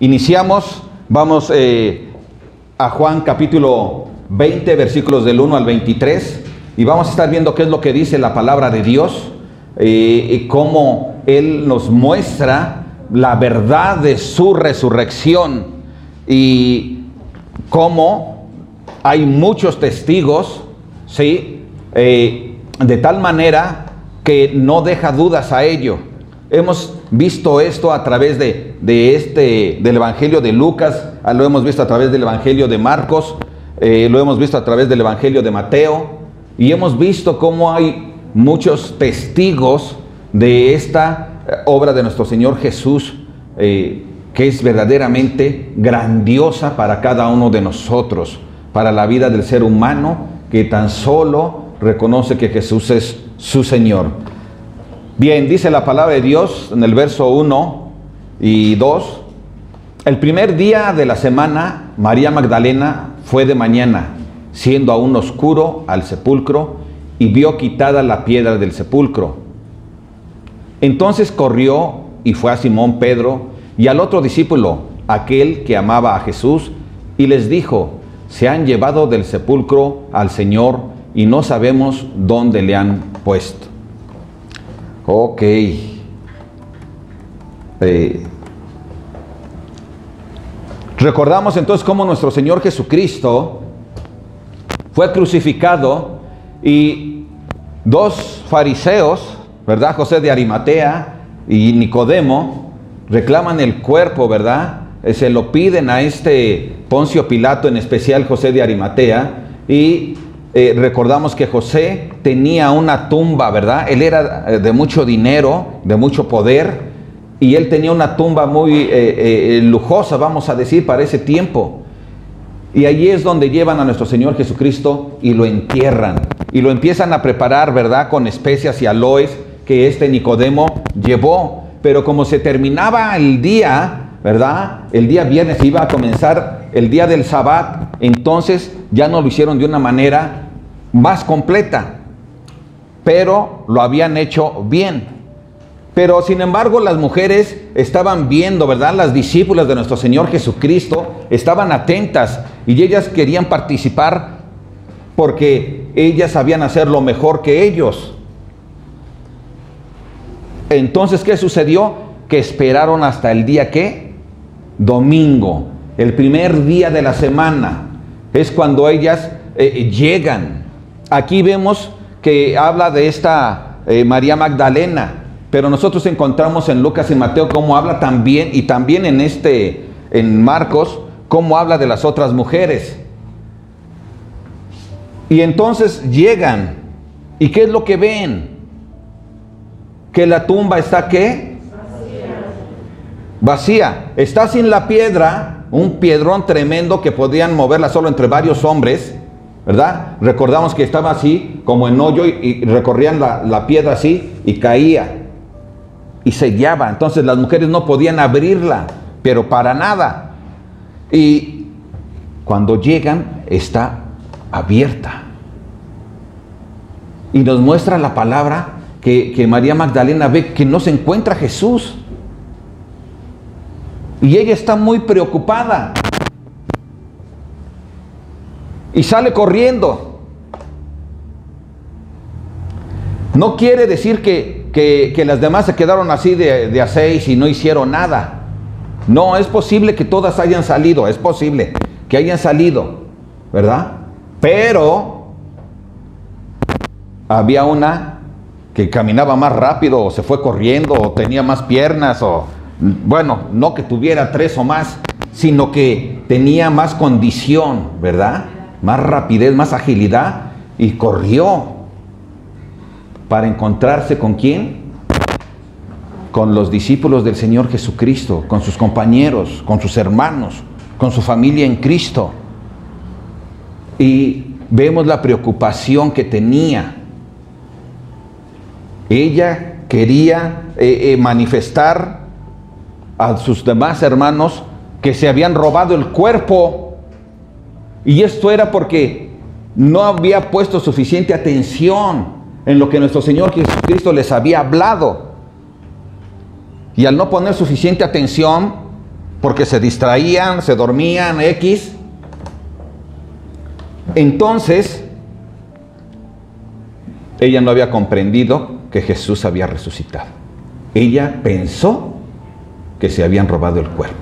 Iniciamos, vamos a Juan capítulo 20, versículos del 1 al 23, y vamos a estar viendo qué es lo que dice la palabra de Dios, y cómo Él nos muestra la verdad de su resurrección, y cómo hay muchos testigos, ¿sí? De tal manera que no deja dudas a ello. Hemos visto esto a través del Evangelio de Lucas, lo hemos visto a través del Evangelio de Marcos, lo hemos visto a través del Evangelio de Mateo, y hemos visto cómo hay muchos testigos de esta obra de nuestro Señor Jesús, que es verdaderamente grandiosa para cada uno de nosotros, para la vida del ser humano que tan solo reconoce que Jesús es su Señor. Bien, dice la palabra de Dios en el verso 1 y 2. El primer día de la semana, María Magdalena fue de mañana, siendo aún oscuro, al sepulcro, y vio quitada la piedra del sepulcro. Entonces corrió y fue a Simón Pedro y al otro discípulo, aquel que amaba a Jesús, y les dijo: se han llevado del sepulcro al Señor y no sabemos dónde le han puesto. Ok. Recordamos entonces cómo nuestro Señor Jesucristo fue crucificado y dos fariseos, ¿verdad? José de Arimatea y Nicodemo, reclaman el cuerpo, ¿verdad? Se lo piden a Poncio Pilato, en especial José de Arimatea, y recordamos que José tenía una tumba, ¿verdad? Él era de mucho dinero, de mucho poder, y él tenía una tumba muy lujosa, vamos a decir, para ese tiempo. Y allí es donde llevan a nuestro Señor Jesucristo y lo entierran. Y lo empiezan a preparar, ¿verdad? Con especias y aloes que Nicodemo llevó. Pero como se terminaba el día, ¿verdad? El día viernes iba a comenzar el día del Sabbat, entonces ya no lo hicieron de una manera más completa, pero lo habían hecho bien. Pero sin embargo las mujeres estaban viendo, ¿verdad? Las discípulas de nuestro Señor Jesucristo estaban atentas y ellas querían participar porque ellas sabían hacerlo mejor que ellos. Entonces, ¿qué sucedió? Que esperaron hasta el día, ¿qué? Domingo, el primer día de la semana, es cuando ellas llegan. Aquí vemos que habla de esta María Magdalena, pero nosotros encontramos en Lucas y Mateo cómo habla también, y también en Marcos, cómo habla de las otras mujeres. Y entonces llegan, ¿y qué es lo que ven? Que la tumba está, ¿qué? Vacía. Está sin la piedra, un piedrón tremendo que podían moverla solo entre varios hombres, ¿verdad? Recordamos que estaba así, como en hoyo, y recorrían la piedra así, y caía, y sellaba. Entonces las mujeres no podían abrirla, pero para nada. Y cuando llegan, está abierta. Y nos muestra la palabra que María Magdalena ve que no se encuentra Jesús. Y ella está muy preocupada. Y sale corriendo. No quiere decir que las demás se quedaron así de a seis y no hicieron nada. No, es posible que todas hayan salido. Es posible que hayan salido, ¿verdad? Pero había una que caminaba más rápido, o se fue corriendo, o tenía más piernas, o bueno, no que tuviera tres o más, sino que tenía más condición, ¿verdad? Más rapidez, más agilidad, y corrió para encontrarse ¿con quién? Con los discípulos del Señor Jesucristo, con sus compañeros, con sus hermanos, con su familia en Cristo. Y vemos la preocupación que tenía. Ella quería manifestar a sus demás hermanos que se habían robado el cuerpo, y esto era porque no había puesto suficiente atención en lo que nuestro Señor Jesucristo les había hablado. Y al no poner suficiente atención, porque se distraían, se dormían, X. Entonces, ella no había comprendido que Jesús había resucitado. Ella pensó que se habían robado el cuerpo.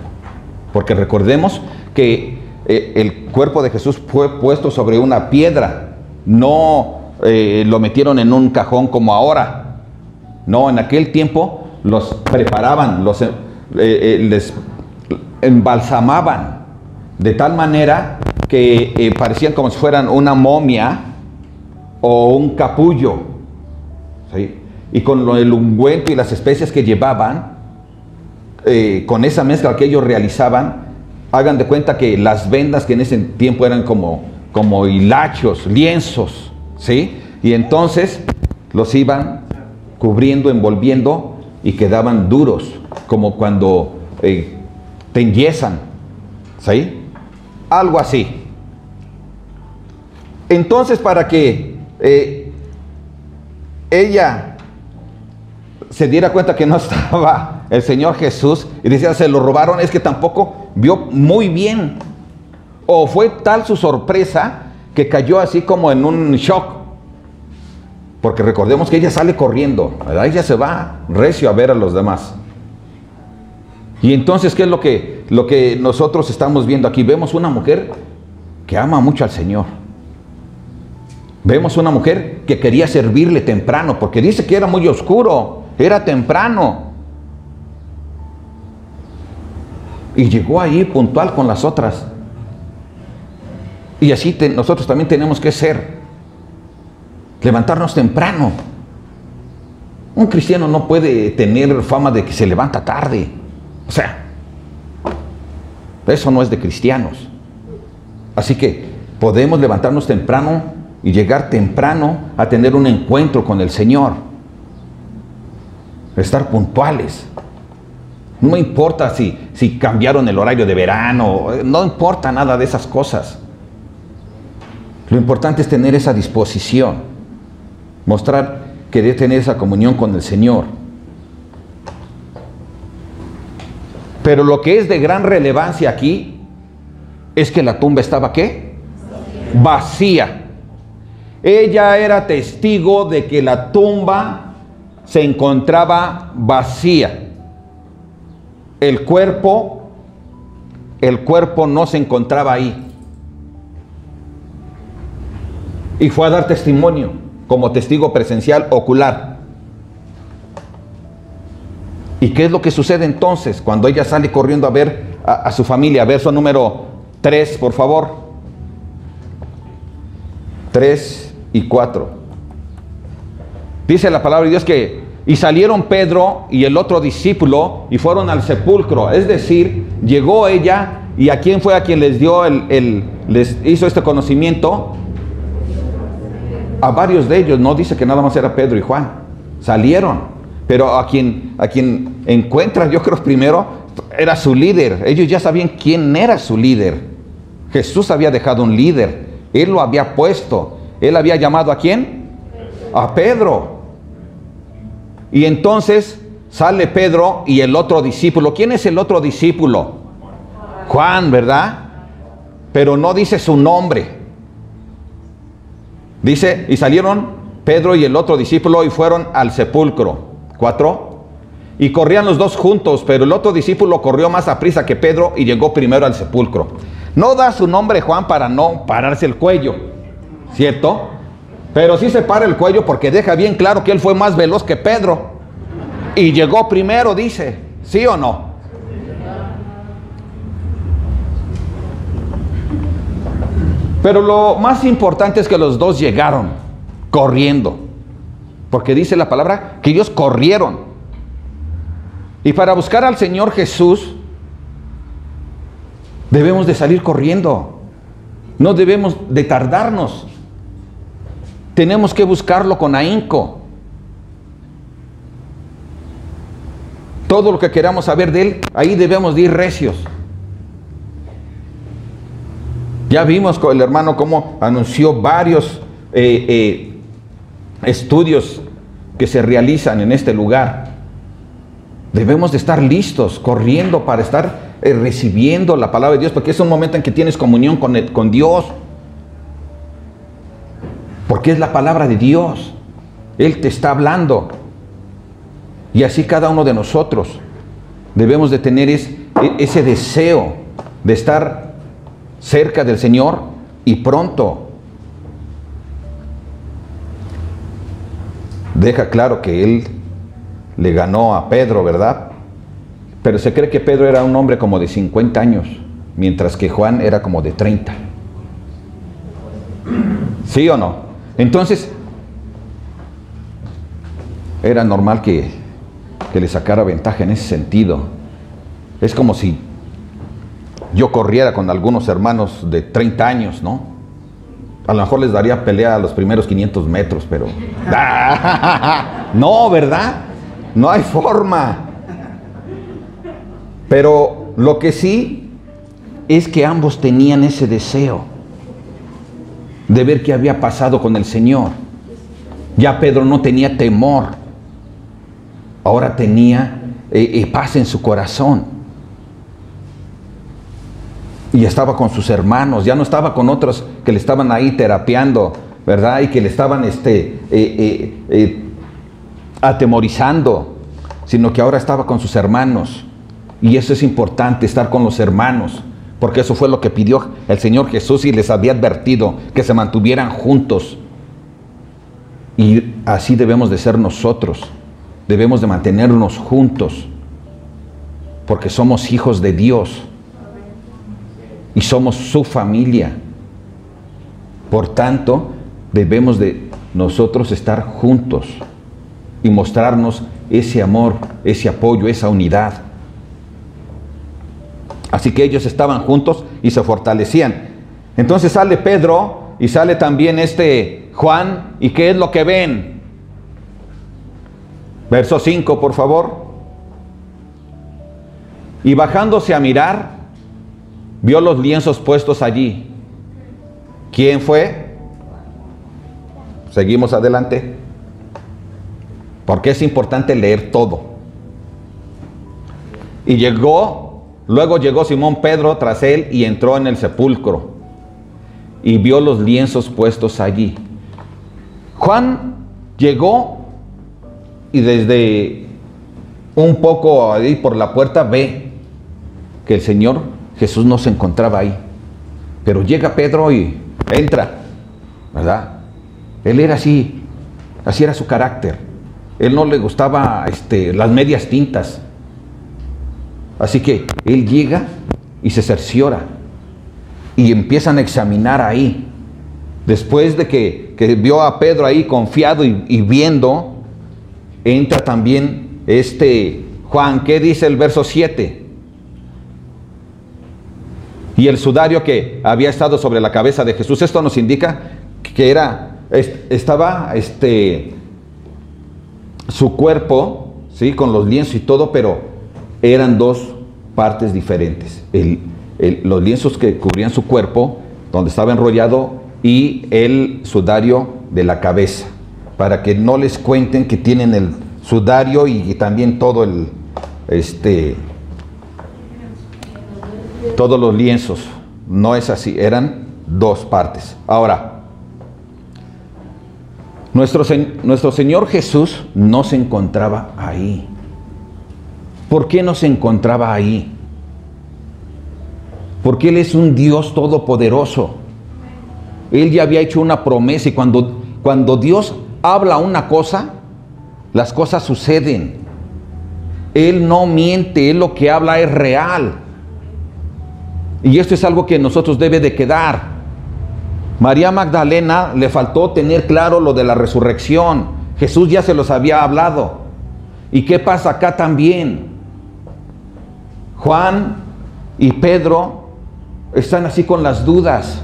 Porque recordemos que el cuerpo de Jesús fue puesto sobre una piedra. No lo metieron en un cajón como ahora. No, en aquel tiempo los preparaban, les embalsamaban de tal manera que parecían como si fueran una momia o un capullo, ¿sí? Y con el ungüento y las especias que llevaban, con esa mezcla que ellos realizaban, hagan de cuenta que las vendas, que en ese tiempo eran como hilachos, lienzos, ¿sí? Y entonces los iban cubriendo, envolviendo, y quedaban duros, como cuando te enyesan, ¿sí? Algo así. Entonces, para que ella se diera cuenta que no estaba el Señor Jesús, y decía, se lo robaron, es que tampoco vio muy bien, o fue tal su sorpresa que cayó así como en un shock, porque recordemos que ella sale corriendo, ¿verdad? Ella se va recio a ver a los demás. Y entonces, ¿qué es lo que nosotros estamos viendo aquí? Vemos una mujer que ama mucho al Señor. Vemos una mujer que quería servirle temprano, porque dice que era muy oscuro, era temprano. Y llegó ahí puntual con las otras. Y así nosotros también tenemos que ser. Levantarnos temprano. Un cristiano no puede tener fama de que se levanta tarde. O sea, eso no es de cristianos. Así que podemos levantarnos temprano y llegar temprano a tener un encuentro con el Señor. Estar puntuales. No importa si cambiaron el horario de verano, no importa nada de esas cosas. Lo importante es tener esa disposición, mostrar querer tener esa comunión con el Señor. Pero lo que es de gran relevancia aquí es que la tumba estaba, ¿qué? Vacía. Ella era testigo de que la tumba se encontraba vacía. El cuerpo no se encontraba ahí. Y fue a dar testimonio como testigo presencial ocular. ¿Y qué es lo que sucede entonces cuando ella sale corriendo a ver a su familia? Verso número 3, por favor. 3 y 4. Dice la palabra de Dios que y salieron Pedro y el otro discípulo y fueron al sepulcro. Es decir, llegó ella, y ¿a quién fue a quien les dio les hizo este conocimiento? A varios de ellos. No dice que nada más era Pedro y Juan. Salieron. Pero a quien encuentran, yo creo primero, era su líder. Ellos ya sabían quién era su líder. Jesús había dejado un líder. Él lo había puesto. Él había llamado ¿a quién? A Pedro. Y entonces sale Pedro y el otro discípulo. ¿Quién es el otro discípulo? Juan, ¿verdad? Pero no dice su nombre. Dice, y salieron Pedro y el otro discípulo y fueron al sepulcro. 4. Y corrían los dos juntos, pero el otro discípulo corrió más aprisa que Pedro y llegó primero al sepulcro. No da su nombre Juan para no pararse el cuello, ¿cierto? Pero sí se para el cuello porque deja bien claro que él fue más veloz que Pedro. Y llegó primero, dice. ¿Sí o no? Pero lo más importante es que los dos llegaron corriendo. Porque dice la palabra que ellos corrieron. Y para buscar al Señor Jesús, debemos de salir corriendo. No debemos de tardarnos. Tenemos que buscarlo con ahínco. Todo lo que queramos saber de Él, ahí debemos de ir recios. Ya vimos con el hermano cómo anunció varios estudios que se realizan en este lugar. Debemos de estar listos, corriendo para estar recibiendo la palabra de Dios, porque es un momento en que tienes comunión con Dios. Porque es la palabra de Dios. Él te está hablando. Y así cada uno de nosotros debemos de tener ese deseo de estar cerca del Señor y pronto. Deja claro que Él le ganó a Pedro, ¿verdad? Pero se cree que Pedro era un hombre como de 50 años, mientras que Juan era como de 30. ¿Sí o no? Entonces, era normal que le sacara ventaja en ese sentido. Es como si yo corriera con algunos hermanos de 30 años, ¿no? A lo mejor les daría pelea a los primeros 500 metros, pero... No, ¿verdad? No hay forma. Pero lo que sí es que ambos tenían ese deseo de ver qué había pasado con el Señor. Ya Pedro no tenía temor, ahora tenía paz en su corazón. Y estaba con sus hermanos, ya no estaba con otros que le estaban ahí terapeando, ¿verdad? Y que le estaban atemorizando, sino que ahora estaba con sus hermanos. Y eso es importante, estar con los hermanos, porque eso fue lo que pidió el Señor Jesús y les había advertido, que se mantuvieran juntos. Y así debemos de ser nosotros, debemos de mantenernos juntos, porque somos hijos de Dios y somos su familia. Por tanto, debemos de nosotros estar juntos y mostrarnos ese amor, ese apoyo, esa unidad. Así que ellos estaban juntos y se fortalecían. Entonces sale Pedro y sale también Juan. ¿Y qué es lo que ven? Verso 5, por favor. Y bajándose a mirar, vio los lienzos puestos allí. ¿Quién fue? Seguimos adelante. Porque es importante leer todo. Y luego llegó Simón Pedro tras él y entró en el sepulcro y vio los lienzos puestos allí. Juan llegó y desde un poco ahí por la puerta ve que el Señor Jesús no se encontraba ahí. Pero llega Pedro y entra, ¿verdad? Él era así era su carácter. Él no le gustaba las medias tintas. Así que él llega y se cerciora y empiezan a examinar ahí. Después de que vio a Pedro ahí confiado y viendo, entra también Juan. ¿Qué dice el verso 7? Y el sudario que había estado sobre la cabeza de Jesús. Esto nos indica que estaba su cuerpo, ¿sí? Con los lienzos y todo, pero eran dos partes diferentes. Los lienzos que cubrían su cuerpo, donde estaba enrollado, y el sudario de la cabeza, para que no les cuenten que tienen el sudario y también todo todos los lienzos. No es así, eran dos partes. Ahora, nuestro Señor Jesús no se encontraba ahí. ¿Por qué no se encontraba ahí? Porque Él es un Dios todopoderoso. Él ya había hecho una promesa y cuando Dios habla una cosa, las cosas suceden. Él no miente, Él lo que habla es real. Y esto es algo que a nosotros debe de quedar. María Magdalena le faltó tener claro lo de la resurrección. Jesús ya se los había hablado. ¿Y qué pasa acá también? Juan y Pedro están así con las dudas.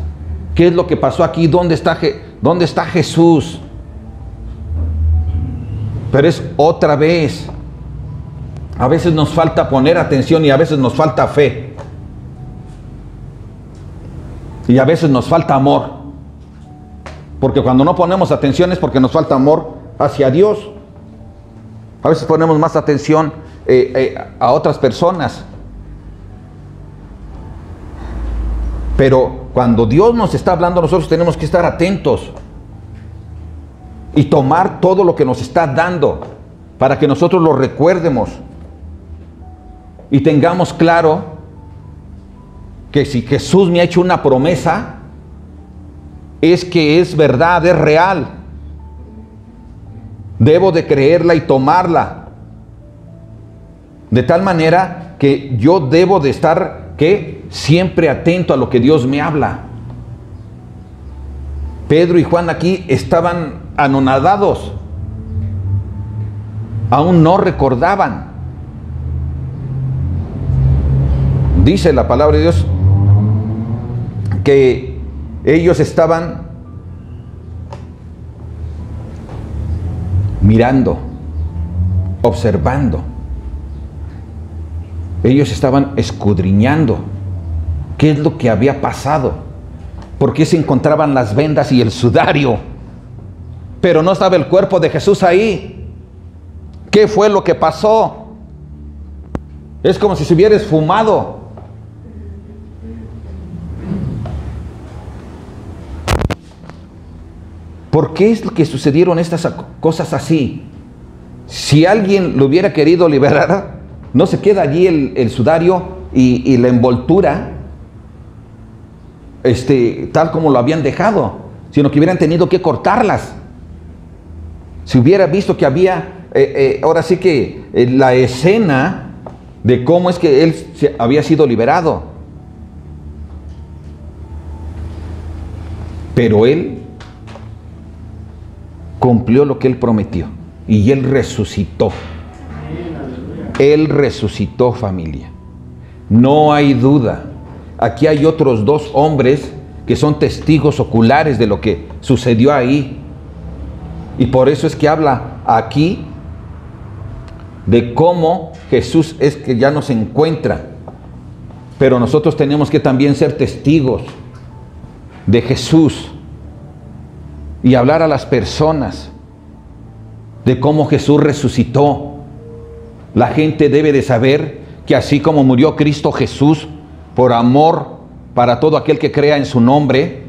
¿Qué es lo que pasó aquí? ¿Dónde está Jesús? Pero es otra vez. A veces nos falta poner atención y a veces nos falta fe. Y a veces nos falta amor. Porque cuando no ponemos atención es porque nos falta amor hacia Dios. A veces ponemos más atención a otras personas. Pero cuando Dios nos está hablando, nosotros tenemos que estar atentos y tomar todo lo que nos está dando para que nosotros lo recuerdemos y tengamos claro que si Jesús me ha hecho una promesa, es que es verdad, es real. Debo de creerla y tomarla. De tal manera que yo debo de estar, ¿qué? Siempre atento a lo que Dios me habla. Pedro y Juan aquí estaban anonadados. Aún no recordaban. Dice la palabra de Dios que ellos estaban mirando, observando. Ellos estaban escudriñando qué es lo que había pasado, por qué se encontraban las vendas y el sudario, pero no estaba el cuerpo de Jesús ahí. ¿Qué fue lo que pasó? Es como si se hubiera esfumado. ¿Por qué es que sucedieron estas cosas así? Si alguien lo hubiera querido liberar, no se queda allí el sudario y la envoltura tal como lo habían dejado, sino que hubieran tenido que cortarlas. Si hubiera visto que había, ahora sí que la escena de cómo es que él había sido liberado. Pero él cumplió lo que él prometió y él resucitó. Él resucitó, familia. No hay duda. Aquí hay otros dos hombres que son testigos oculares de lo que sucedió ahí. Y por eso es que habla aquí de cómo Jesús es que ya nos encuentra. Pero nosotros tenemos que también ser testigos de Jesús y hablar a las personas de cómo Jesús resucitó. La gente debe de saber que así como murió Cristo Jesús por amor para todo aquel que crea en su nombre,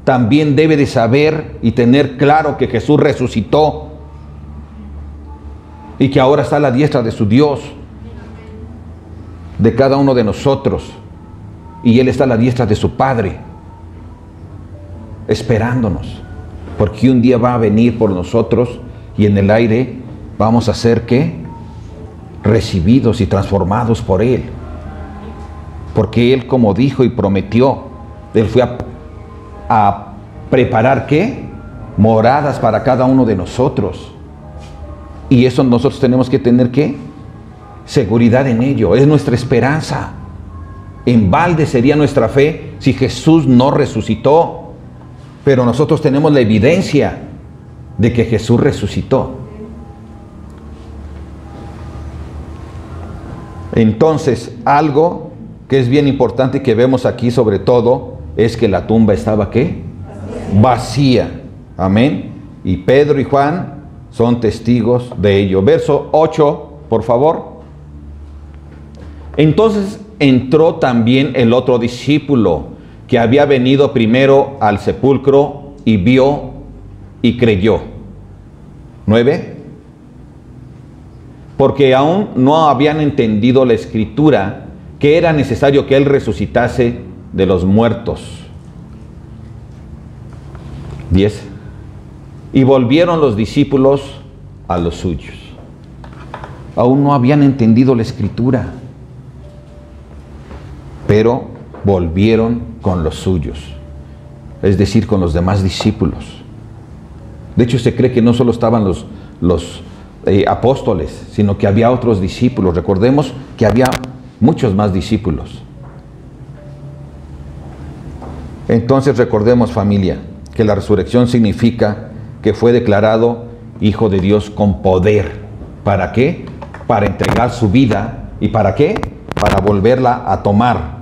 también debe de saber y tener claro que Jesús resucitó y que ahora está a la diestra de su Dios, de cada uno de nosotros, y Él está a la diestra de su Padre, esperándonos, porque un día va a venir por nosotros y en el aire vamos a ser, ¿qué? Recibidos y transformados por Él. Porque Él, como dijo y prometió, Él fue a preparar, ¿qué? Moradas para cada uno de nosotros. Y eso nosotros tenemos que tener, ¿qué? Seguridad en ello. Es nuestra esperanza. En balde sería nuestra fe si Jesús no resucitó. Pero nosotros tenemos la evidencia de que Jesús resucitó. Entonces, algo que es bien importante que vemos aquí sobre todo es que la tumba estaba, ¿qué? Vacía. Amén. Y Pedro y Juan son testigos de ello. Verso 8, por favor. Entonces entró también el otro discípulo que había venido primero al sepulcro y vio y creyó. 9. Porque aún no habían entendido la escritura que era necesario que Él resucitase de los muertos. 10. Y volvieron los discípulos a los suyos. Aún no habían entendido la escritura, pero volvieron con los suyos, es decir, con los demás discípulos. De hecho, se cree que no solo estaban los apóstoles, sino que había otros discípulos. Recordemos que había muchos más discípulos. Entonces recordemos, familia, que la resurrección significa que fue declarado Hijo de Dios con poder. ¿Para qué? Para entregar su vida. ¿Y para qué? Para volverla a tomar.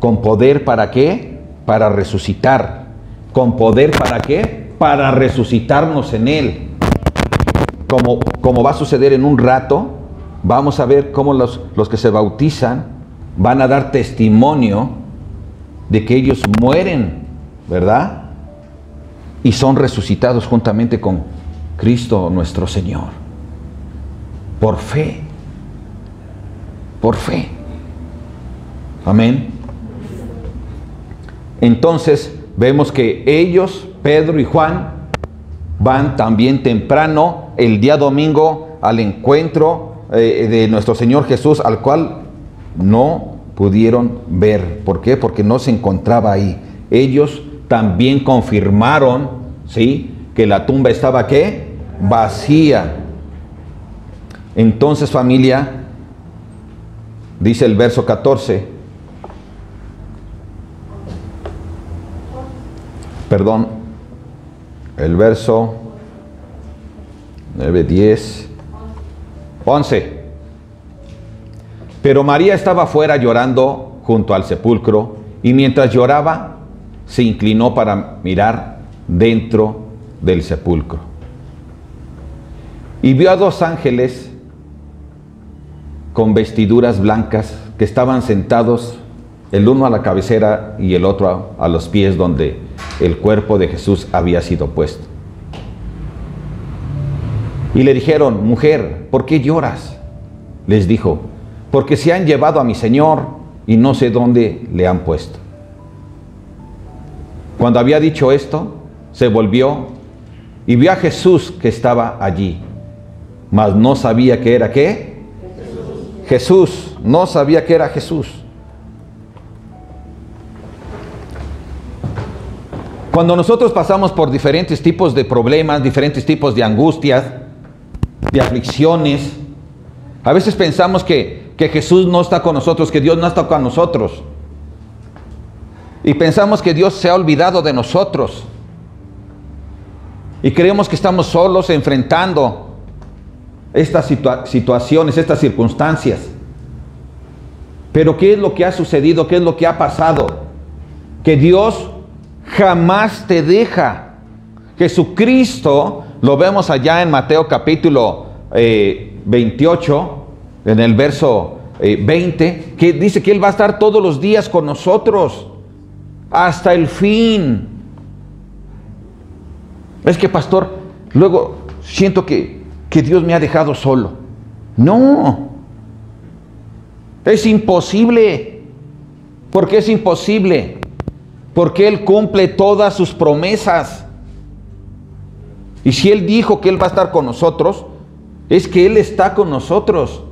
¿Con poder para qué? Para resucitar. ¿Con poder para qué? Para resucitarnos en Él. Como va a suceder en un rato, vamos a ver cómo los que se bautizan van a dar testimonio de que ellos mueren, ¿verdad? Y son resucitados juntamente con Cristo nuestro Señor. Por fe. Por fe. Amén. Entonces vemos que ellos, Pedro y Juan, van también temprano el día domingo al encuentro de nuestro Señor Jesús, al cual no pudieron ver. ¿Por qué? Porque no se encontraba ahí. Ellos también confirmaron, ¿sí?, que la tumba estaba, ¿qué?, vacía. Entonces, familia, dice el verso 14, perdón, el verso 9, 10, 11. Pero María estaba afuera llorando junto al sepulcro, y mientras lloraba, se inclinó para mirar dentro del sepulcro. Y vio a dos ángeles con vestiduras blancas que estaban sentados, el uno a la cabecera y el otro a los pies donde el cuerpo de Jesús había sido puesto. Y le dijeron: mujer, ¿por qué lloras? Les dijo: porque se han llevado a mi Señor y no sé dónde le han puesto. Cuando había dicho esto, se volvió y vio a Jesús que estaba allí, mas no sabía que era, ¿qué? Jesús. No sabía que era Jesús. Cuando nosotros pasamos por diferentes tipos de problemas, diferentes tipos de angustias, de aflicciones, a veces pensamos que Jesús no está con nosotros, que Dios no está con nosotros. Y pensamos que Dios se ha olvidado de nosotros. Y creemos que estamos solos enfrentando estas situaciones, estas circunstancias. Pero ¿qué es lo que ha sucedido? ¿Qué es lo que ha pasado? Que Dios jamás te deja. Jesucristo, lo vemos allá en Mateo capítulo 28, en el verso 20, que dice que Él va a estar todos los días con nosotros, hasta el fin. Es que, pastor, luego siento que Dios me ha dejado solo. No, es imposible. ¿Por qué es imposible? Porque Él cumple todas sus promesas. Y si Él dijo que Él va a estar con nosotros, es que Él está con nosotros.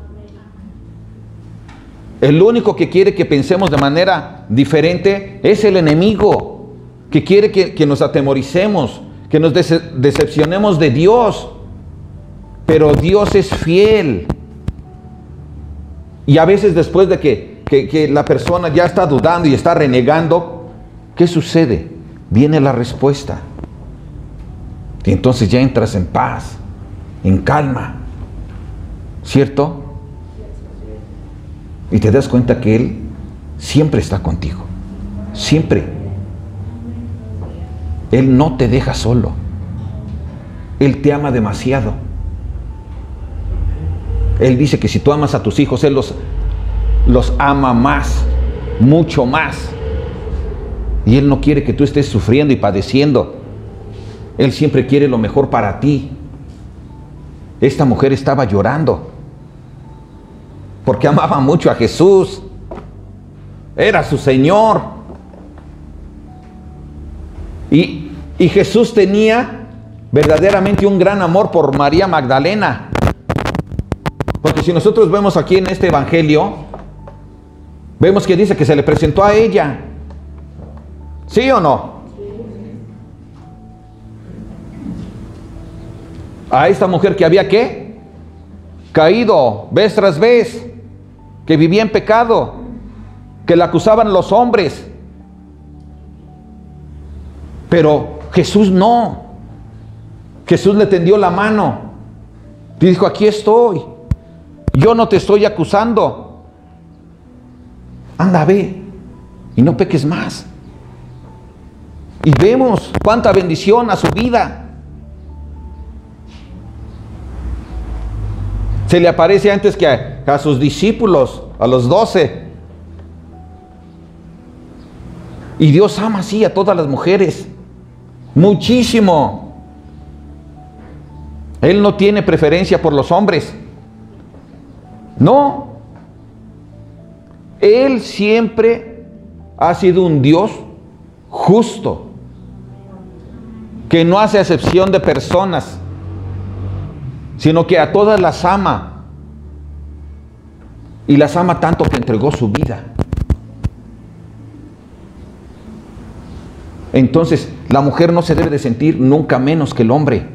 El único que quiere que pensemos de manera diferente es el enemigo, que quiere que nos atemoricemos, que nos decepcionemos de Dios. Pero Dios es fiel. Y a veces después de que la persona ya está dudando y está renegando, ¿qué sucede? Viene la respuesta. Y entonces ya entras en paz, en calma, ¿cierto? Y te das cuenta que Él siempre está contigo, siempre. Él no te deja solo. Él te ama demasiado. Él dice que si tú amas a tus hijos, Él los ama más, mucho más. Y Él no quiere que tú estés sufriendo y padeciendo. Él siempre quiere lo mejor para ti. Esta mujer estaba llorando porque amaba mucho a Jesús. Era su Señor. Y Jesús tenía verdaderamente un gran amor por María Magdalena. Porque si nosotros vemos aquí en este evangelio, vemos que dice que se le presentó a ella. ¿Sí o no? A esta mujer que había, ¿qué? Caído vez tras vez, que vivía en pecado, que la acusaban los hombres. Pero Jesús no. Jesús le tendió la mano y dijo: aquí estoy, yo no te estoy acusando, anda, ve y no peques más. Y vemos cuánta bendición a su vida. Se le aparece antes que a sus discípulos, a los 12. Y Dios ama así a todas las mujeres, muchísimo. Él no tiene preferencia por los hombres. No. Él siempre ha sido un Dios justo, que no hace acepción de personas, sino que a todas las ama. Y las ama tanto que entregó su vida. Entonces, la mujer no se debe de sentir nunca menos que el hombre.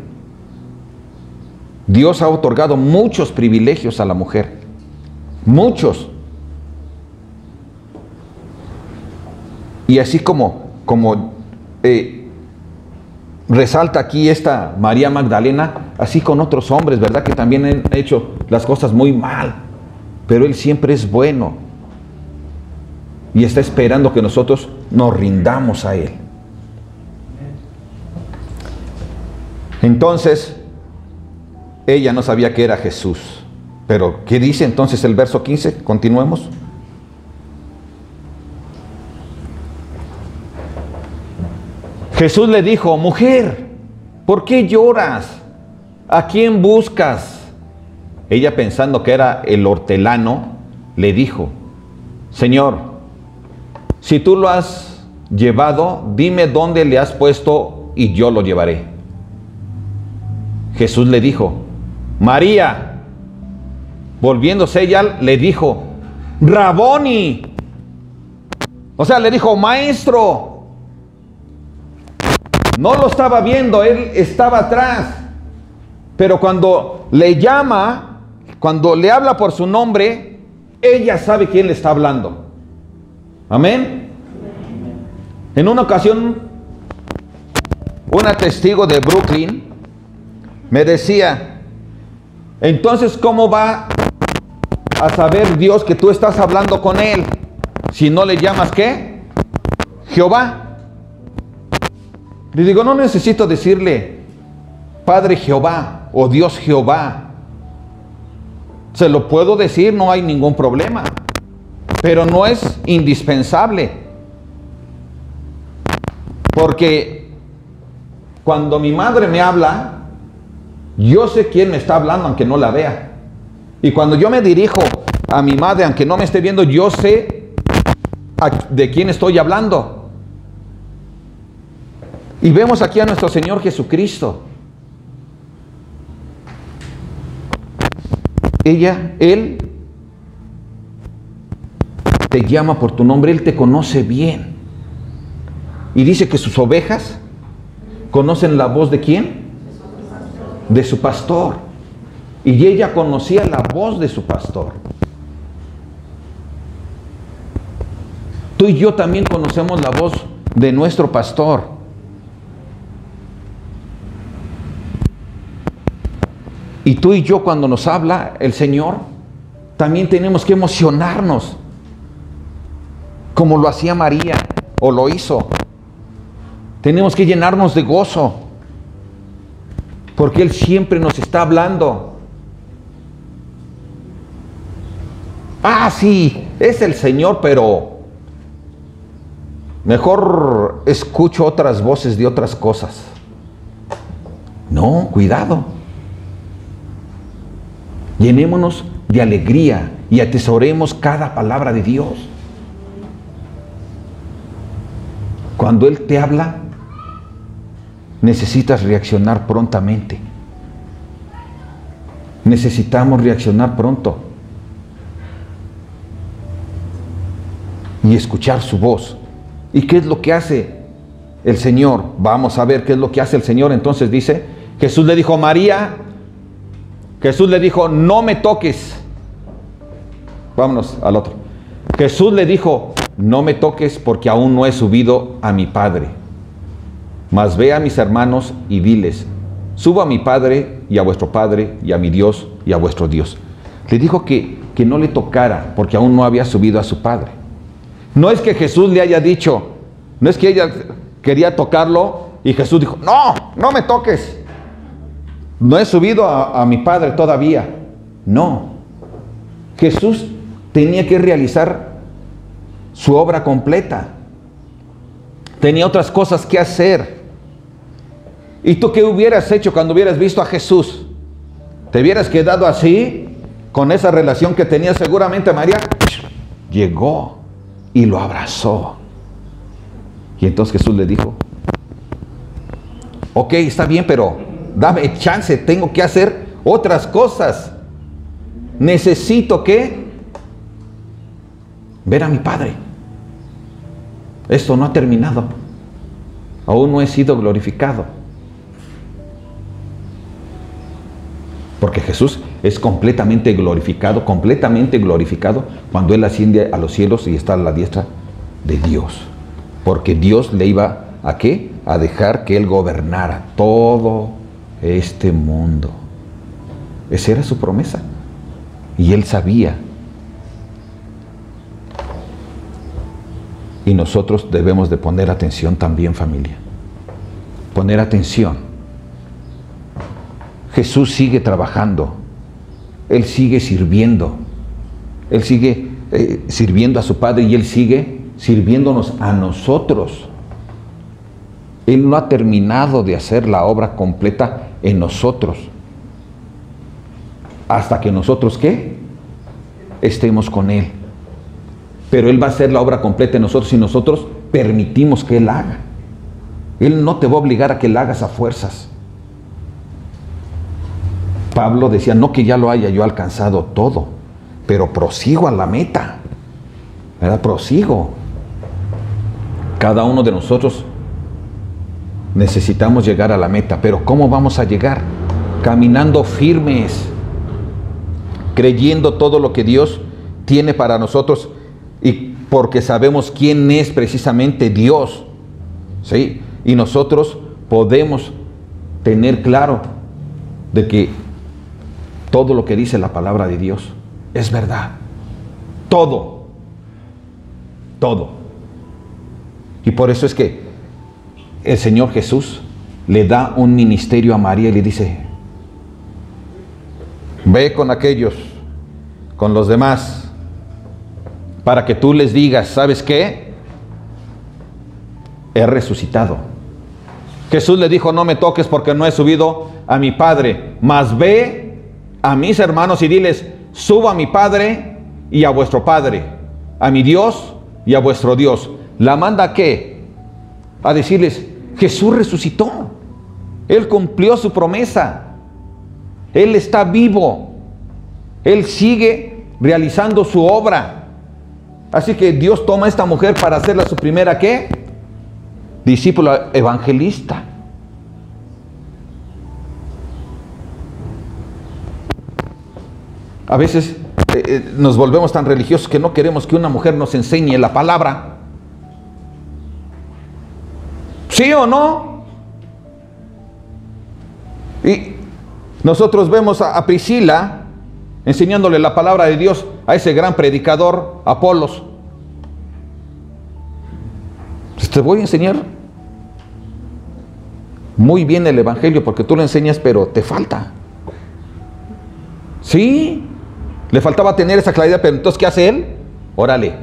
Dios ha otorgado muchos privilegios a la mujer. Muchos. Y así como resalta aquí esta María Magdalena, así con otros hombres, ¿verdad? Que también han hecho las cosas muy mal. Pero Él siempre es bueno. Y está esperando que nosotros nos rindamos a Él. Entonces, ella no sabía que era Jesús. Pero, ¿qué dice entonces el verso 15? Continuemos. Jesús le dijo: mujer, ¿por qué lloras? ¿A quién buscas? Ella, pensando que era el hortelano, le dijo: Señor, si tú lo has llevado, dime dónde le has puesto y yo lo llevaré. Jesús le dijo: María. Volviéndose ella, le dijo: Raboni. O sea, le dijo: maestro. No lo estaba viendo, él estaba atrás. Pero cuando le llama, cuando le habla por su nombre, ella sabe quién le está hablando. Amén. En una ocasión, una testigo de Brooklyn me decía: entonces, ¿cómo va a saber Dios que tú estás hablando con Él si no le llamas ¿qué? Jehová. Le digo: no necesito decirle Padre Jehová o Dios Jehová. Se lo puedo decir, no hay ningún problema, pero no es indispensable, porque cuando mi madre me habla, yo sé quién me está hablando aunque no la vea. Y cuando yo me dirijo a mi madre, aunque no me esté viendo, yo sé de quién estoy hablando. Y vemos aquí a nuestro Señor Jesucristo. Él te llama por tu nombre, Él te conoce bien. Y dice que sus ovejas conocen la voz ¿de quién? De su pastor. Y ella conocía la voz de su pastor. Tú y yo también conocemos la voz de nuestro pastor. Y tú y yo, cuando nos habla el Señor, también tenemos que emocionarnos, como lo hacía María, o lo hizo. Tenemos que llenarnos de gozo, porque Él siempre nos está hablando. Ah, sí, es el Señor, pero mejor escucho otras voces de otras cosas. No, cuidado. Llenémonos de alegría y atesoremos cada palabra de Dios. Cuando Él te habla, necesitas reaccionar prontamente. Necesitamos reaccionar pronto y escuchar su voz. ¿Y qué es lo que hace el Señor? Vamos a ver qué es lo que hace el Señor. Entonces dice, Jesús le dijo: María. Jesús le dijo: no me toques. Vámonos al otro. Jesús le dijo: no me toques, porque aún no he subido a mi Padre. Mas ve a mis hermanos y diles: subo a mi Padre y a vuestro Padre, y a mi Dios y a vuestro Dios. Le dijo que no le tocara, porque aún no había subido a su Padre. No es que Jesús le haya dicho, no es que ella quería tocarlo y Jesús dijo: no, no me toques. No he subido a mi Padre todavía. No. Jesús tenía que realizar su obra completa. Tenía otras cosas que hacer. ¿Y tú qué hubieras hecho cuando hubieras visto a Jesús? ¿Te hubieras quedado así, con esa relación que tenía? Seguramente María llegó y lo abrazó. Y entonces Jesús le dijo: ok, está bien, pero dame chance, tengo que hacer otras cosas. Necesito que ver a mi Padre. Esto no ha terminado. Aún no he sido glorificado. Porque Jesús es completamente glorificado cuando Él asciende a los cielos y está a la diestra de Dios. Porque Dios le iba ¿a qué? A dejar que Él gobernara todo este mundo. Esa era su promesa. Y Él sabía. Y nosotros debemos de poner atención también, familia. Poner atención. Jesús sigue trabajando. Él sigue sirviendo. Él sigue sirviendo a su Padre y Él sigue sirviéndonos a nosotros. Él no ha terminado de hacer la obra completa en nosotros. Hasta que nosotros, ¿qué? Estemos con Él. Pero Él va a hacer la obra completa en nosotros si nosotros permitimos que Él haga. Él no te va a obligar a que la hagas a fuerzas. Pablo decía: no que ya lo haya yo alcanzado todo, pero prosigo a la meta. ¿Verdad? Prosigo. Cada uno de nosotros necesitamos llegar a la meta, pero ¿cómo vamos a llegar? Caminando firmes, creyendo todo lo que Dios tiene para nosotros, y porque sabemos quién es precisamente Dios, ¿sí? Y nosotros podemos tener claro de que todo lo que dice la palabra de Dios es verdad. Todo. Todo. Y por eso es que el Señor Jesús le da un ministerio a María y le dice: ve con aquellos, con los demás, para que tú les digas: ¿sabes qué? He resucitado. Jesús le dijo: no me toques porque no he subido a mi Padre, mas ve a mis hermanos y diles: subo a mi Padre y a vuestro Padre, a mi Dios y a vuestro Dios. ¿La manda a qué? A decirles: Jesús resucitó. Él cumplió su promesa. Él está vivo. Él sigue realizando su obra. Así que Dios toma a esta mujer para hacerla su primera, ¿qué? Discípula evangelista. A veces nos volvemos tan religiosos que no queremos que una mujer nos enseñe la palabra. ¿Sí o no? Y nosotros vemos a Priscila enseñándole la palabra de Dios a ese gran predicador Apolos. Pues te voy a enseñar muy bien el evangelio porque tú lo enseñas, pero te falta. Sí, le faltaba tener esa claridad, pero entonces ¿qué hace él? Órale,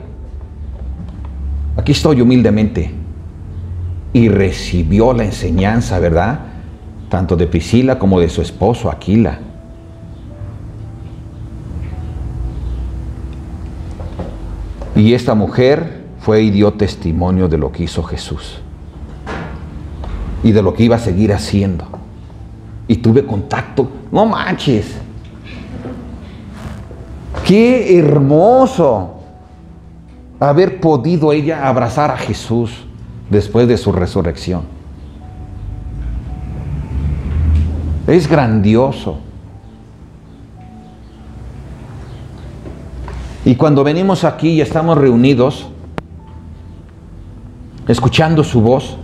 aquí estoy humildemente. Y recibió la enseñanza, ¿verdad? Tanto de Priscila como de su esposo Aquila. Y esta mujer fue y dio testimonio de lo que hizo Jesús y de lo que iba a seguir haciendo. Y tuve contacto, no manches, qué hermoso haber podido ella abrazar a Jesús después de su resurrección. Es grandioso. Y cuando venimos aquí y estamos reunidos, escuchando su voz,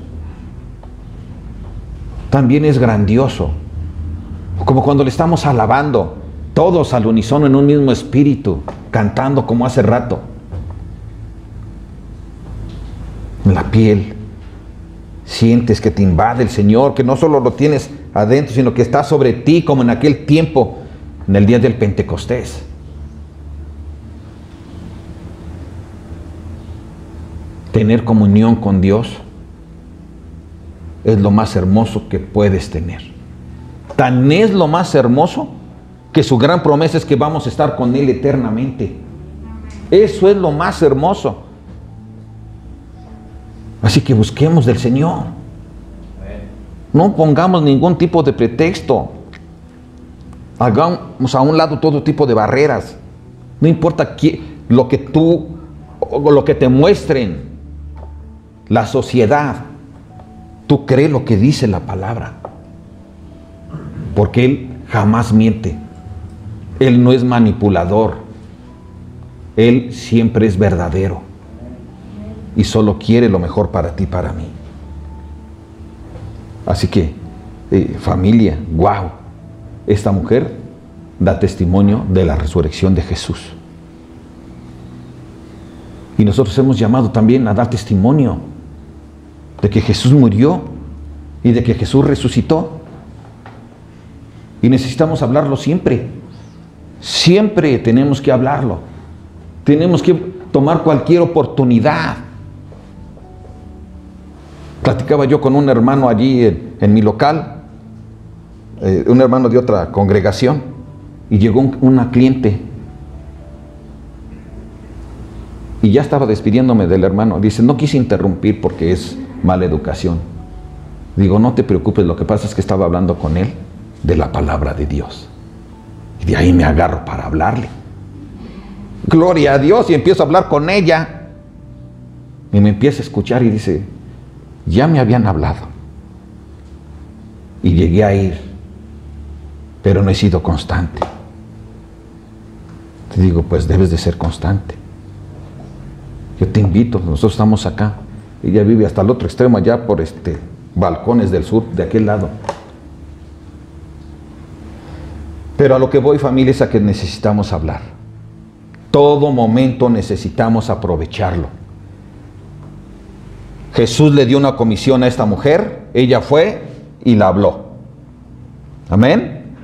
también es grandioso. Como cuando le estamos alabando, todos al unísono en un mismo espíritu, cantando como hace rato. En la piel sientes que te invade el Señor, que no solo lo tienes adentro, sino que está sobre ti, como en aquel tiempo, en el día del Pentecostés. Tener comunión con Dios es lo más hermoso que puedes tener. Tan es lo más hermoso que su gran promesa es que vamos a estar con Él eternamente. Eso es lo más hermoso. Así que busquemos del Señor. No pongamos ningún tipo de pretexto. Hagamos a un lado todo tipo de barreras. No importa lo que tú o lo que te muestren la sociedad. Tú crees lo que dice la palabra. Porque Él jamás miente. Él no es manipulador. Él siempre es verdadero. Y solo quiere lo mejor para ti y para mí. Así que, familia, wow. Esta mujer da testimonio de la resurrección de Jesús. Y nosotros hemos llamado también a dar testimonio de que Jesús murió y de que Jesús resucitó. Y necesitamos hablarlo siempre. Siempre tenemos que hablarlo. Tenemos que tomar cualquier oportunidad. Platicaba yo con un hermano allí en mi local, un hermano de otra congregación, y llegó una cliente. Y ya estaba despidiéndome del hermano. Dice, no quise interrumpir porque es mala educación. Digo, no te preocupes, lo que pasa es que estaba hablando con él de la palabra de Dios. Y de ahí me agarro para hablarle. Gloria a Dios, y empiezo a hablar con ella. Y me empieza a escuchar y dice, ya me habían hablado. Y llegué a ir, pero no he sido constante. Te digo, pues debes de ser constante. Yo te invito, nosotros estamos acá. Ella vive hasta el otro extremo, allá por balcones del sur, de aquel lado. Pero a lo que voy, familia, es a que necesitamos hablar. Todo momento necesitamos aprovecharlo. Jesús le dio una comisión a esta mujer, ella fue y la habló. Amén.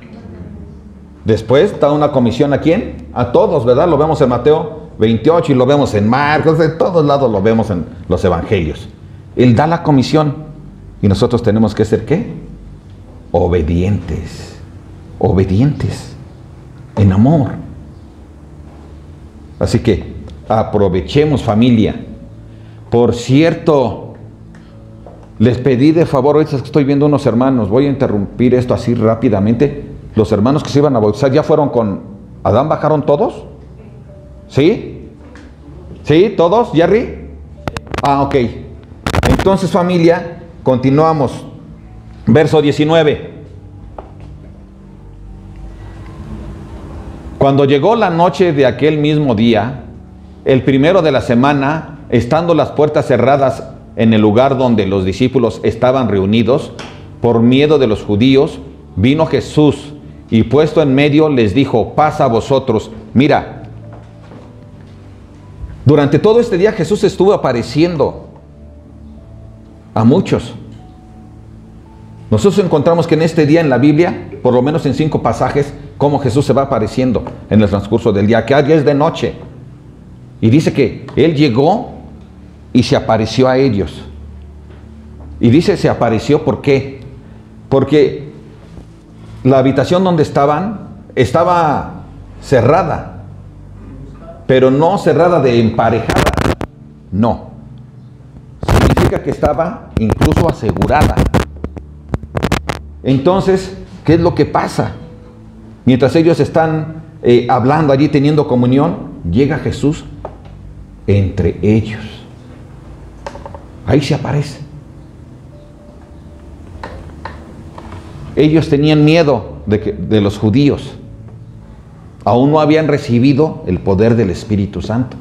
Después da una comisión ¿a quién? A todos, ¿verdad? Lo vemos en Mateo 28 y lo vemos en Marcos, de todos lados lo vemos en los evangelios. Él da la comisión y nosotros tenemos que ser ¿qué? Obedientes. Obedientes en amor. Así que aprovechemos, familia. Por cierto, les pedí de favor, ahorita estoy viendo unos hermanos, voy a interrumpir esto así rápidamente. Los hermanos que se iban a bautizar, ¿ya fueron con Adán? ¿Bajaron todos? ¿Sí? ¿Sí? ¿Todos, Jerry? Ah, ok. Entonces, familia, continuamos. Verso 19. Cuando llegó la noche de aquel mismo día, el primero de la semana, estando las puertas cerradas en el lugar donde los discípulos estaban reunidos, por miedo de los judíos, vino Jesús y puesto en medio les dijo, paz a vosotros. Mira, durante todo este día Jesús estuvo apareciendo a muchos. Nosotros encontramos que en este día en la Biblia, por lo menos en 5 pasajes, cómo Jesús se va apareciendo en el transcurso del día, que ya es de noche. Y dice que Él llegó y se apareció a ellos. Y dice se apareció, ¿por qué? Porque la habitación donde estaban estaba cerrada, pero no cerrada de emparejada, no. Significa que estaba incluso asegurada. Entonces, ¿qué es lo que pasa? Mientras ellos están hablando allí, teniendo comunión, llega Jesús entre ellos. Ahí se aparece. Ellos tenían miedo de los judíos. Aún no habían recibido el poder del Espíritu Santo.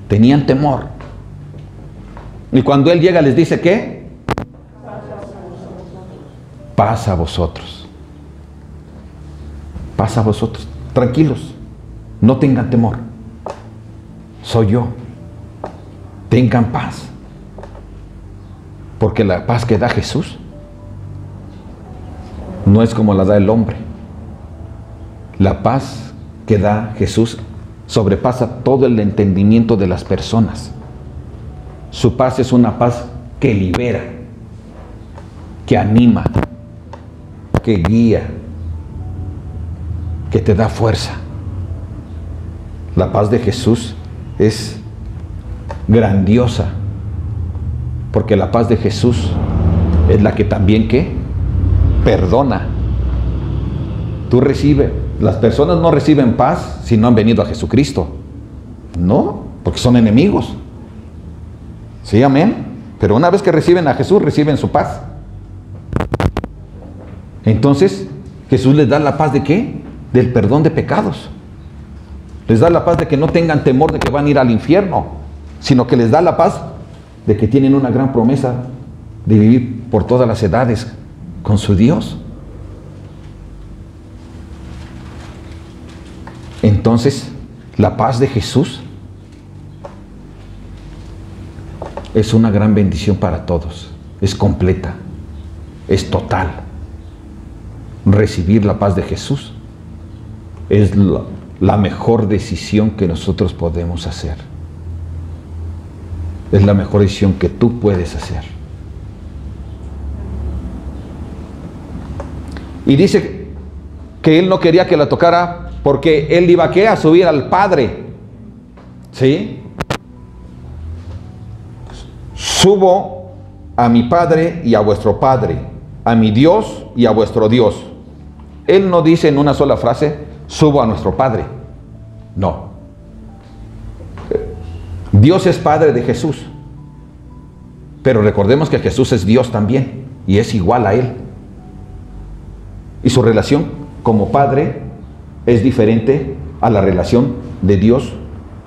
Tenían temor. Y cuando Él llega les dice, ¿qué? Paz a vosotros. Paz a vosotros. Tranquilos. No tengan temor. Soy yo. Tengan paz. Porque la paz que da Jesús no es como la da el hombre. La paz que da Jesús sobrepasa todo el entendimiento de las personas. Su paz es una paz que libera. que anima, que guía, que te da fuerza. La paz de Jesús es grandiosa, porque la paz de Jesús es la que también ¿qué? Perdona. Tú recibes, las personas no reciben paz si no han venido a Jesucristo. No, porque son enemigos. Sí, amén. Pero una vez que reciben a Jesús, reciben su paz. Entonces, Jesús les da la paz ¿de qué? Del perdón de pecados. Les da la paz de que no tengan temor de que van a ir al infierno, sino que les da la paz de que tienen una gran promesa de vivir por todas las edades con su Dios. Entonces, la paz de Jesús es una gran bendición para todos. Es completa, es total. Recibir la paz de Jesús es la mejor decisión que nosotros podemos hacer. Es la mejor decisión que tú puedes hacer. Y dice que él no quería que la tocara porque él iba ¿qué? A subir al Padre. ¿Sí? Subo a mi Padre y a vuestro Padre, a mi Dios y a vuestro Dios. Él no dice en una sola frase, subo a nuestro Padre. No. Dios es Padre de Jesús. Pero recordemos que Jesús es Dios también y es igual a Él. Y su relación como Padre es diferente a la relación de Dios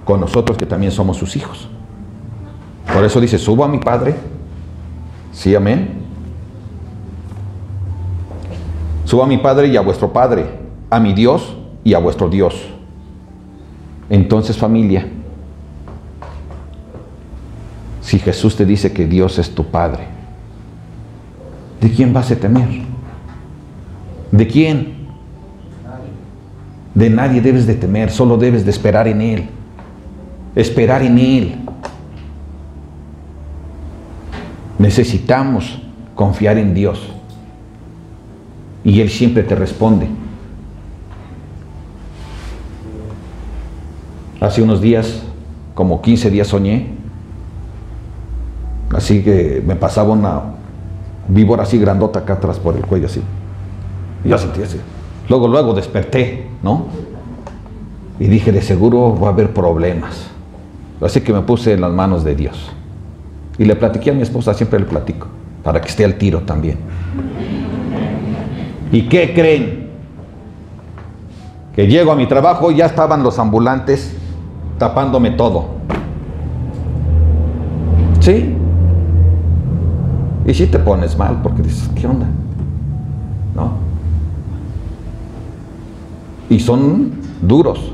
con nosotros que también somos sus hijos. Por eso dice, subo a mi Padre. Sí, amén. Subo a mi Padre y a vuestro Padre, a mi Dios y a vuestro Dios. Entonces, familia, si Jesús te dice que Dios es tu Padre, ¿de quién vas a temer? ¿De quién? De nadie debes de temer, solo debes de esperar en Él. Esperar en Él. Necesitamos confiar en Dios. Y Él siempre te responde. Hace unos días, como 15 días soñé. Así que me pasaba una víbora así grandota acá atrás por el cuello así. Y yo sentí así. Luego desperté, ¿no? Y dije, de seguro va a haber problemas. Así que me puse en las manos de Dios. Y le platiqué a mi esposa, siempre le platico, para que esté al tiro también. ¿Y qué creen? Que llego a mi trabajo y ya estaban los ambulantes tapándome todo. ¿Sí? Y sí te pones mal porque dices, ¿qué onda? ¿No? Y son duros.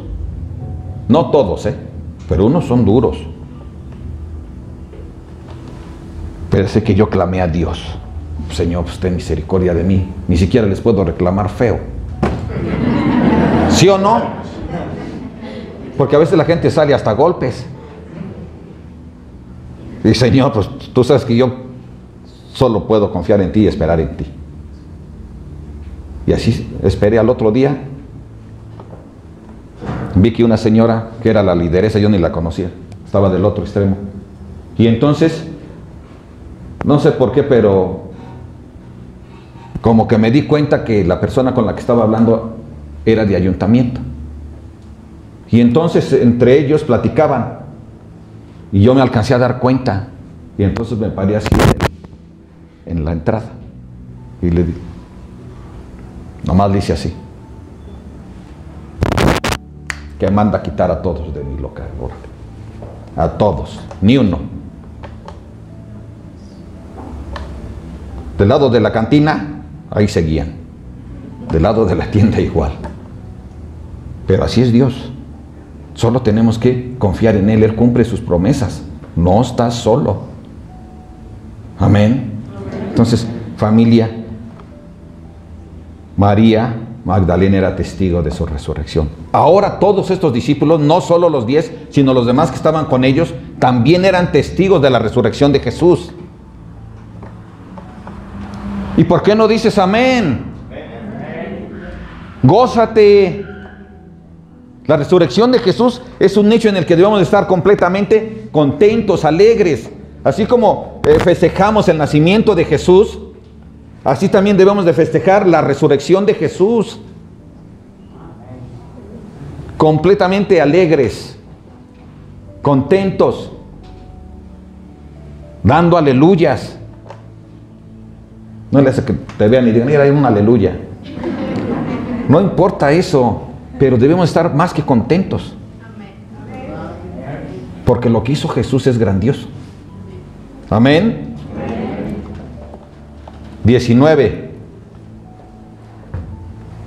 No todos, pero unos son duros. Pero sé que yo clamé a Dios. Señor, pues ten misericordia de mí. Ni siquiera les puedo reclamar feo. ¿Sí o no? Porque a veces la gente sale hasta golpes. Y Señor, pues tú sabes que yo solo puedo confiar en ti y esperar en ti. Y así esperé al otro día. Vi que una señora que era la lideresa, yo ni la conocía, estaba del otro extremo. Y entonces, no sé por qué, pero como que me di cuenta que la persona con la que estaba hablando era de ayuntamiento. Y entonces entre ellos platicaban. Y yo me alcancé a dar cuenta. Y entonces me paré así en la entrada. Y le di. Nomás le hice así. Que manda a quitar a todos de mi local. A todos. Ni uno. Del lado de la cantina, ahí seguían. Del lado de la tienda igual. Pero así es Dios. Solo tenemos que confiar en Él. Él cumple sus promesas. No estás solo. Amén. Entonces, familia, María Magdalena era testigo de su resurrección. Ahora todos estos discípulos, no solo los 10, sino los demás que estaban con ellos, también eran testigos de la resurrección de Jesús. ¿Y por qué no dices amén? Gózate. La resurrección de Jesús es un hecho en el que debemos estar completamente contentos, alegres. Así como festejamos el nacimiento de Jesús, así también debemos de festejar la resurrección de Jesús. Completamente alegres, contentos, dando aleluyas. No le hace que te vean y digan, mira, hay un aleluya. No importa eso, pero debemos estar más que contentos. Porque lo que hizo Jesús es grandioso. Amén. 19.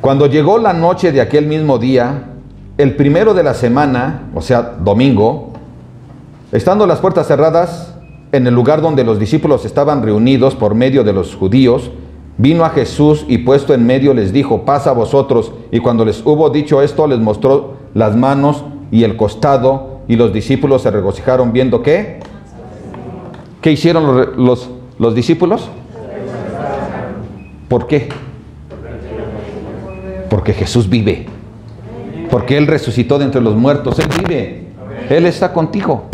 Cuando llegó la noche de aquel mismo día, el primero de la semana, o sea, domingo, estando las puertas cerradas en el lugar donde los discípulos estaban reunidos por medio de los judíos, vino a Jesús y puesto en medio les dijo, paz a vosotros. Y cuando les hubo dicho esto, les mostró las manos y el costado, y los discípulos se regocijaron viendo ¿qué? ¿Qué hicieron los discípulos? ¿Por qué? Porque Jesús vive. Porque Él resucitó de entre los muertos. Él vive. Él está contigo.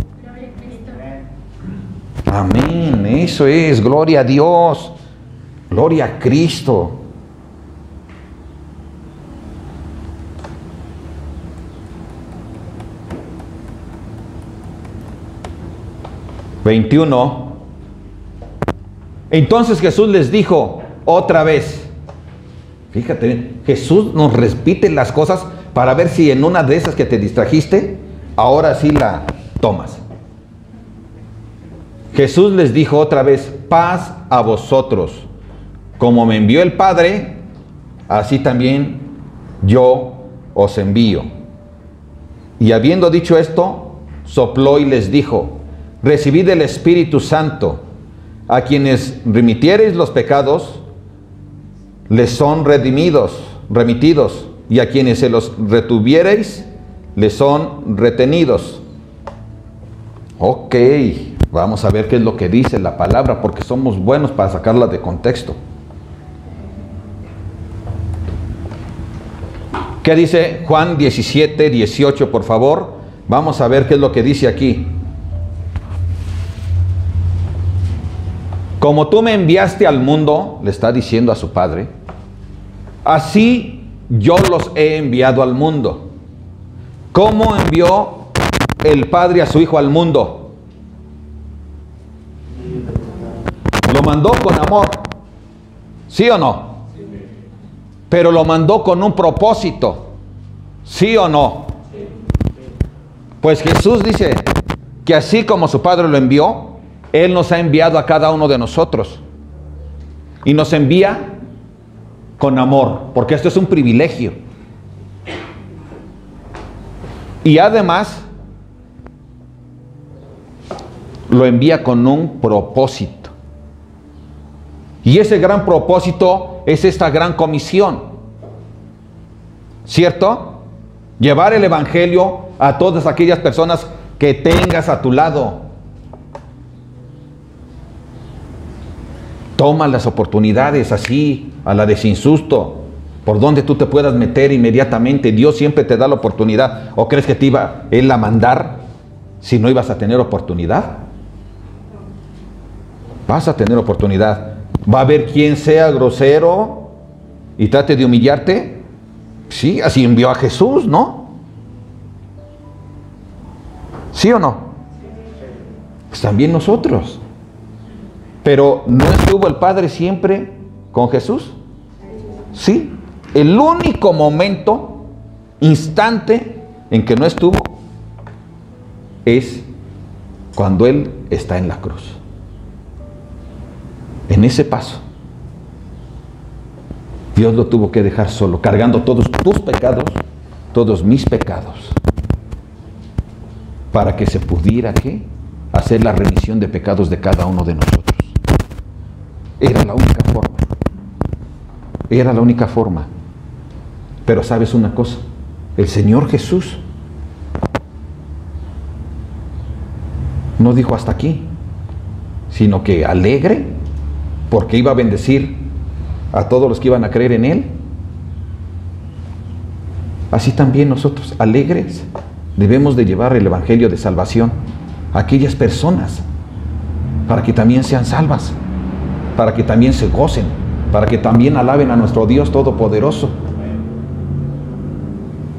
Amén. Eso es. Gloria a Dios. Gloria a Cristo. (21) Entonces Jesús les dijo otra vez. Fíjate, Jesús nos repite las cosas para ver si en una de esas que te distrajiste, ahora sí la tomas. Jesús les dijo otra vez, paz a vosotros. Como me envió el Padre, así también yo os envío. Y habiendo dicho esto, sopló y les dijo, recibid el Espíritu Santo. A quienes remitiereis los pecados, les son remitidos, y a quienes se los retuviereis, les son retenidos. Ok, vamos a ver qué es lo que dice la palabra, porque somos buenos para sacarla de contexto. ¿Qué dice Juan 17, 18, por favor? Vamos a ver qué es lo que dice aquí. Como tú me enviaste al mundo, le está diciendo a su Padre, así yo los he enviado al mundo. ¿Cómo envió el Padre a su Hijo al mundo? Lo mandó con amor, ¿sí o no? Pero lo mandó con un propósito, ¿sí o no? Pues Jesús dice que así como su Padre lo envió, Él nos ha enviado a cada uno de nosotros. Y nos envía con amor, porque esto es un privilegio. Y además, lo envía con un propósito. Y ese gran propósito es esta gran comisión. ¿Cierto? Llevar el Evangelio a todas aquellas personas que tengas a tu lado. Toma las oportunidades así, a la de sin susto, por donde tú te puedas meter inmediatamente. Dios siempre te da la oportunidad. ¿O crees que te iba Él a mandar si no ibas a tener oportunidad? Vas a tener oportunidad. ¿Va a haber quien sea grosero y trate de humillarte? Sí, así envió a Jesús, ¿no? ¿Sí o no? Pues también nosotros. Pero ¿no estuvo el Padre siempre con Jesús? Sí. El único momento, instante en que no estuvo es cuando Él está en la cruz. En ese paso, Dios lo tuvo que dejar solo, cargando todos tus pecados, todos mis pecados, para que se pudiera, ¿qué? Hacer la remisión de pecados de cada uno de nosotros. Era la única forma. Era la única forma. Pero ¿sabes una cosa? El Señor Jesús no dijo hasta aquí, sino que alegre, porque iba a bendecir a todos los que iban a creer en Él. Así también nosotros, alegres, debemos de llevar el Evangelio de salvación a aquellas personas, para que también sean salvas, para que también se gocen, para que también alaben a nuestro Dios Todopoderoso.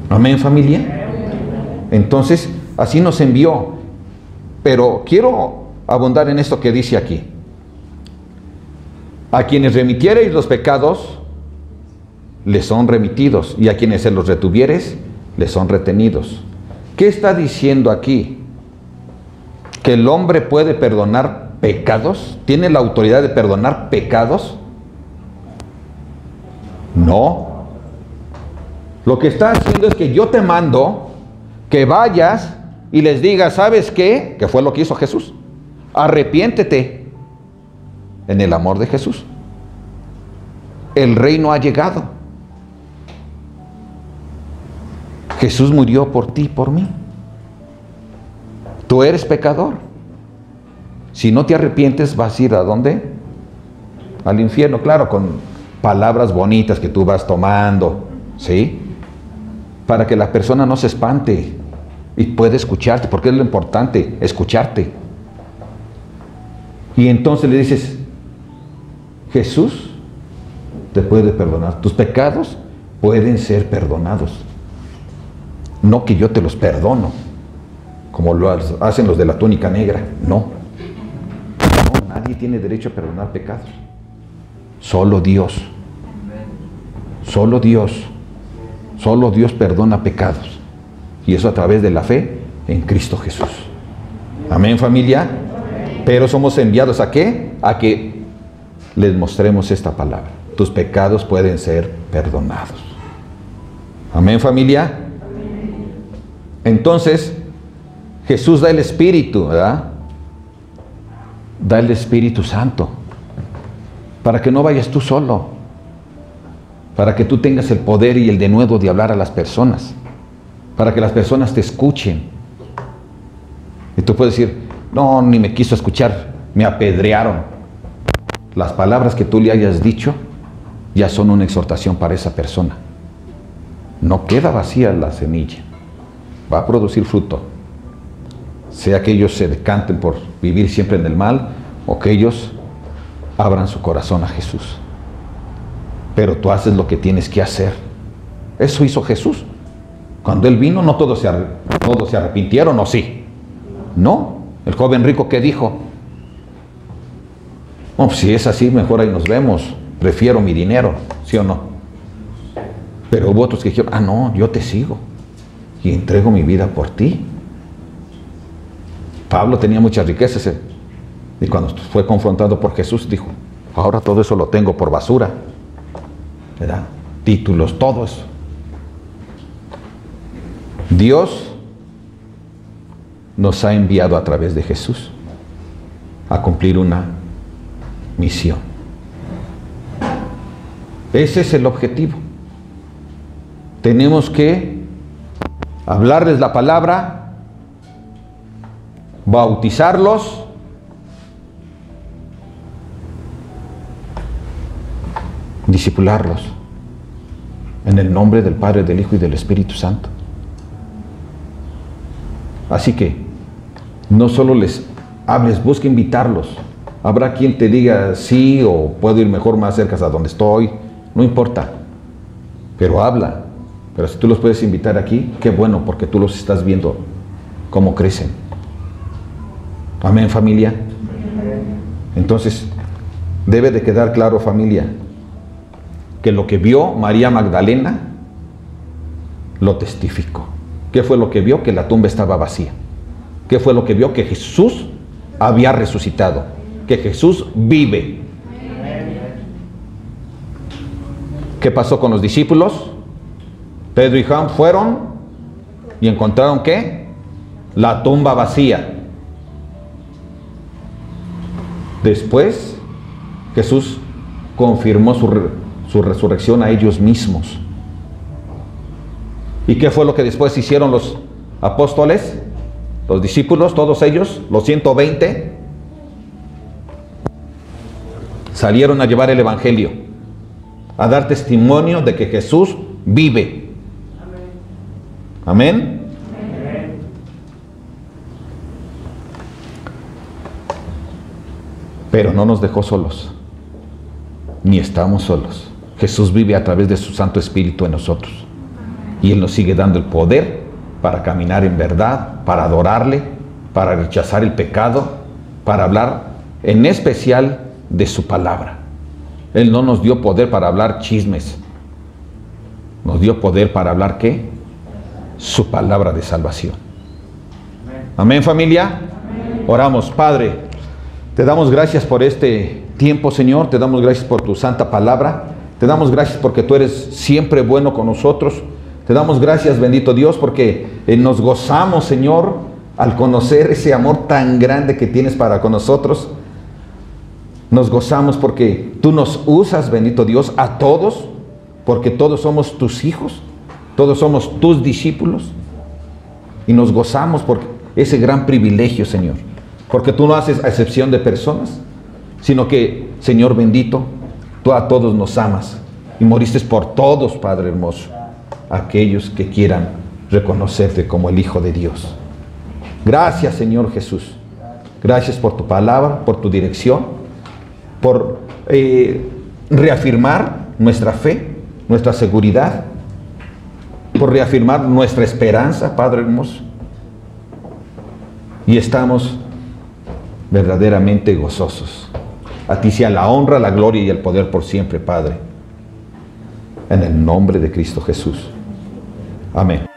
Amén, familia. Entonces, así nos envió. Pero quiero abundar en esto que dice aquí. A quienes remitiereis los pecados, les son remitidos, y a quienes se los retuviereis, les son retenidos. ¿Qué está diciendo aquí? ¿Que el hombre puede perdonar pecados? ¿Tiene la autoridad de perdonar pecados? No. Lo que está haciendo es que yo te mando que vayas y les digas, ¿sabes qué? Que fue lo que hizo Jesús. Arrepiéntete en el amor de Jesús. El reino ha llegado. Jesús murió por ti y por mí. Tú eres pecador. Si no te arrepientes, vas a ir ¿a dónde? Al infierno, claro, con palabras bonitas que tú vas tomando, ¿sí? Para que la persona no se espante y pueda escucharte, porque es lo importante, escucharte. Y entonces le dices, Jesús te puede perdonar. Tus pecados pueden ser perdonados. No que yo te los perdono, como lo hacen los de la túnica negra. No. No, nadie tiene derecho a perdonar pecados. Solo Dios. Solo Dios. Solo Dios perdona pecados. Y eso a través de la fe en Cristo Jesús. Amén, familia. Pero somos enviados ¿a qué? A que les mostremos esta palabra. Tus pecados pueden ser perdonados. Amén, familia. Entonces, Jesús da el Espíritu, ¿verdad? Da el Espíritu Santo. Para que no vayas tú solo. Para que tú tengas el poder y el denuedo de hablar a las personas. Para que las personas te escuchen. Y tú puedes decir, no, ni me quiso escuchar, me apedrearon. Las palabras que tú le hayas dicho ya son una exhortación para esa persona. No queda vacía la semilla. Va a producir fruto. Sea que ellos se decanten por vivir siempre en el mal o que ellos abran su corazón a Jesús. Pero tú haces lo que tienes que hacer. Eso hizo Jesús. Cuando Él vino, no todos se arrepintieron, ¿o sí? No. El joven rico, ¿qué dijo? Oh, pues si es así, mejor ahí nos vemos. Prefiero mi dinero, ¿sí o no? Pero hubo otros que dijeron, no, yo te sigo. Y entrego mi vida por ti. Pablo tenía muchas riquezas. Y cuando fue confrontado por Jesús, dijo, ahora todo eso lo tengo por basura. ¿Verdad? Títulos, todo eso. Dios nos ha enviado a través de Jesús a cumplir una misión. Ese es el objetivo. Tenemos que hablarles la palabra, bautizarlos, discipularlos en el nombre del Padre, del Hijo y del Espíritu Santo. Así que no solo les hables, busca invitarlos. Habrá quien te diga sí, o puedo ir mejor más cerca a donde estoy, no importa, pero habla. Pero si tú los puedes invitar aquí, qué bueno, porque tú los estás viendo cómo crecen. Amén, familia. Entonces debe de quedar claro, familia, que lo que vio María Magdalena lo testificó. ¿Qué fue lo que vio? Que la tumba estaba vacía. ¿Qué fue lo que vio? Que Jesús había resucitado, que Jesús vive. ¿Qué pasó con los discípulos? Pedro y Juan fueron y encontraron ¿qué? La tumba vacía. Después Jesús confirmó su resurrección a ellos mismos. ¿Y qué fue lo que después hicieron los apóstoles? Los discípulos, todos ellos, los 120, salieron a llevar el Evangelio. a dar testimonio de que Jesús vive. Amén. Pero no nos dejó solos, ni estamos solos. Jesús vive a través de su Santo Espíritu en nosotros. Y Él nos sigue dando el poder para caminar en verdad, para adorarle, para rechazar el pecado, para hablar en especial de su palabra. Él no nos dio poder para hablar chismes. Nos dio poder para hablar ¿qué? Su palabra de salvación. Amén, familia. Amén. Oramos. Padre, te damos gracias por este tiempo, Señor. Te damos gracias por tu santa palabra. Te damos gracias porque tú eres siempre bueno con nosotros. Te damos gracias, bendito Dios, porque nos gozamos, Señor, al conocer ese amor tan grande que tienes para con nosotros. Nos gozamos porque tú nos usas, bendito Dios, a todos, porque todos somos tus hijos, todos somos tus discípulos. Y nos gozamos por ese gran privilegio, Señor. Porque tú no haces excepción de personas, sino que, Señor bendito, tú a todos nos amas. Y moriste por todos, Padre hermoso, aquellos que quieran reconocerte como el Hijo de Dios. Gracias, Señor Jesús. Gracias por tu palabra, por tu dirección, por reafirmar nuestra fe, nuestra seguridad, por reafirmar nuestra esperanza, Padre hermoso. Y estamos verdaderamente gozosos. A ti sea la honra, la gloria y el poder por siempre, Padre. En el nombre de Cristo Jesús. Amén.